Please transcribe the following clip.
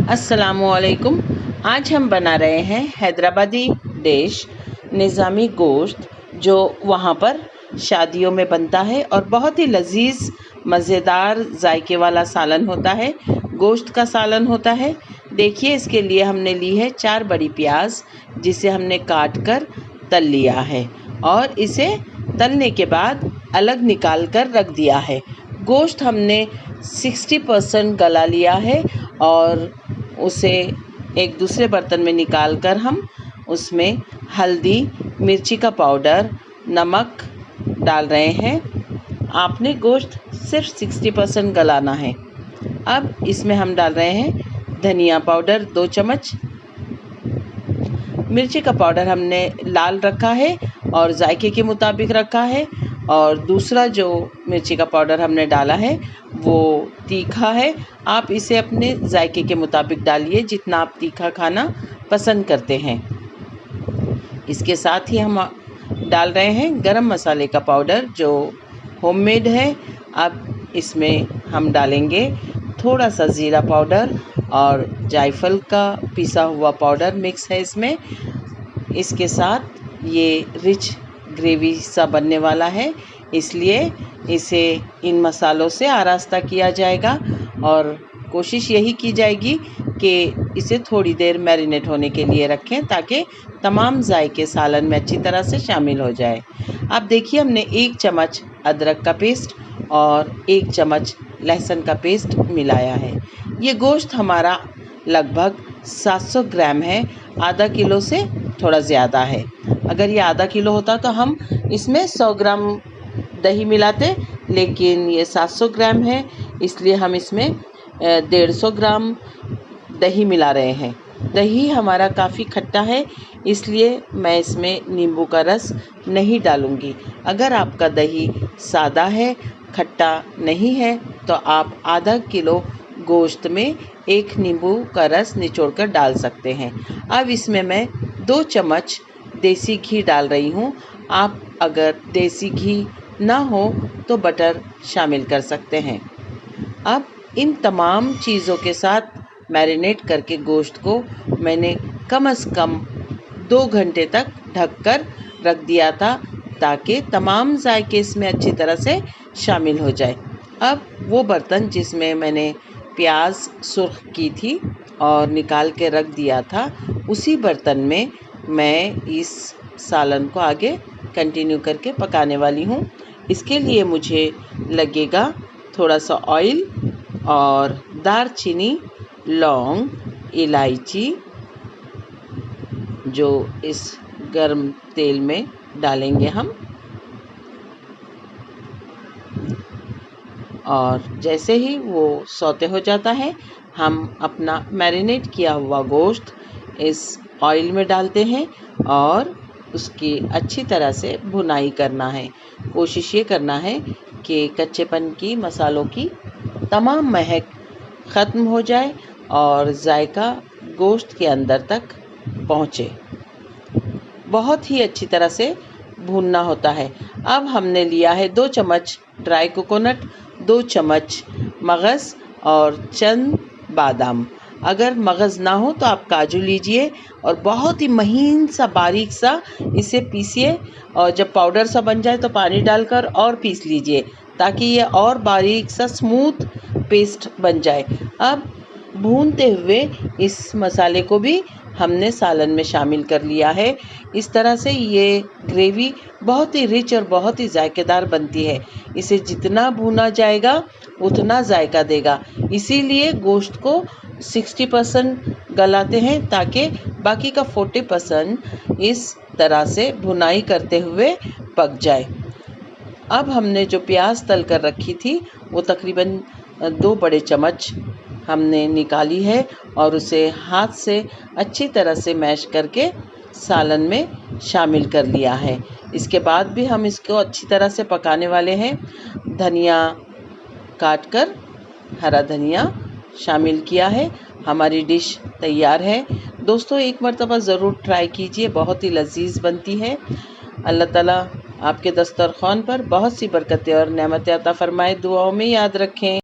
अस्सलामुअलैकुम। आज हम बना रहे हैं हैदराबादी डिश निज़ामी गोश्त, जो वहाँ पर शादियों में बनता है और बहुत ही लजीज मज़ेदार जायके वाला सालन होता है। गोश्त का सालन होता है। देखिए, इसके लिए हमने ली है 4 बड़ी प्याज, जिसे हमने काट कर तल लिया है और इसे तलने के बाद अलग निकाल कर रख दिया है। गोश्त हमने 60% गला लिया है और उसे एक दूसरे बर्तन में निकाल कर हम उसमें हल्दी, मिर्ची का पाउडर, नमक डाल रहे हैं। आपने गोश्त सिर्फ 60% गलाना है। अब इसमें हम डाल रहे हैं धनिया पाउडर 2 चम्मच, मिर्ची का पाउडर हमने लाल रखा है और जायके के मुताबिक रखा है, और दूसरा जो मिर्ची का पाउडर हमने डाला है वो तीखा है। आप इसे अपने जायके के मुताबिक डालिए, जितना आप तीखा खाना पसंद करते हैं। इसके साथ ही हम डाल रहे हैं गरम मसाले का पाउडर, जो होममेड है। अब इसमें हम डालेंगे थोड़ा सा ज़ीरा पाउडर और जायफल का पिसा हुआ पाउडर मिक्स है इसमें। इसके साथ ये रिच ग्रेवी सा बनने वाला है, इसलिए इसे इन मसालों से आरास्ता किया जाएगा और कोशिश यही की जाएगी कि इसे थोड़ी देर मैरिनेट होने के लिए रखें, ताकि तमाम जायके सालन में अच्छी तरह से शामिल हो जाए। अब देखिए, हमने 1 चम्मच अदरक का पेस्ट और 1 चम्मच लहसुन का पेस्ट मिलाया है। ये गोश्त हमारा लगभग 700 ग्राम है, आधा किलो से थोड़ा ज़्यादा है। अगर ये आधा किलो होता तो हम इसमें 100 ग्राम दही मिलाते, लेकिन ये 700 ग्राम है, इसलिए हम इसमें 150 ग्राम दही मिला रहे हैं। दही हमारा काफ़ी खट्टा है, इसलिए मैं इसमें नींबू का रस नहीं डालूँगी। अगर आपका दही सादा है, खट्टा नहीं है, तो आप आधा किलो गोश्त में 1 नींबू का रस निचोड़कर डाल सकते हैं। अब इसमें मैं 2 चम्मच देसी घी डाल रही हूँ। आप अगर देसी घी ना हो तो बटर शामिल कर सकते हैं। अब इन तमाम चीज़ों के साथ मैरिनेट करके गोश्त को मैंने कम से कम 2 घंटे तक ढककर रख दिया था, ताकि तमाम जायके इसमें अच्छी तरह से शामिल हो जाए। अब वो बर्तन जिसमें मैंने प्याज सुर्ख की थी और निकाल के रख दिया था, उसी बर्तन में मैं इस सालन को आगे कंटिन्यू करके पकाने वाली हूँ। इसके लिए मुझे लगेगा थोड़ा सा ऑयल और दालचीनी, लौंग, इलायची, जो इस गर्म तेल में डालेंगे हम। और जैसे ही वो सौते हो जाता है, हम अपना मैरिनेट किया हुआ गोश्त इस ऑयल में डालते हैं और उसकी अच्छी तरह से भुनाई करना है। कोशिश ये करना है कि कच्चेपन की, मसालों की तमाम महक ख़त्म हो जाए और जायका गोश्त के अंदर तक पहुँचे। बहुत ही अच्छी तरह से भूनना होता है। अब हमने लिया है 2 चम्मच ड्राई कोकोनट, 2 चम्मच मगज़ और चंद बादाम। अगर मगज़ ना हो तो आप काजू लीजिए और बहुत ही महीन सा, बारीक सा इसे पीसिए, और जब पाउडर सा बन जाए तो पानी डालकर और पीस लीजिए, ताकि ये और बारीक सा स्मूथ पेस्ट बन जाए। अब भूनते हुए इस मसाले को भी हमने सालन में शामिल कर लिया है। इस तरह से ये ग्रेवी बहुत ही रिच और बहुत ही जायकेदार बनती है। इसे जितना भुना जाएगा उतना जायका देगा, इसीलिए गोश्त को 60% गलाते हैं, ताकि बाकी का 40% इस तरह से भुनाई करते हुए पक जाए। अब हमने जो प्याज तल कर रखी थी वो तकरीबन 2 बड़े चम्मच हमने निकाली है और उसे हाथ से अच्छी तरह से मैश करके सालन में शामिल कर लिया है। इसके बाद भी हम इसको अच्छी तरह से पकाने वाले हैं। धनिया काट कर, हरा धनिया शामिल किया है। हमारी डिश तैयार है। दोस्तों, एक मर्तबा ज़रूर ट्राई कीजिए, बहुत ही लजीज बनती है। अल्लाह ताला आपके दस्तरख़्वान पर बहुत सी बरकतें और नेमतें अता फ़रमाए। दुआओं में याद रखें।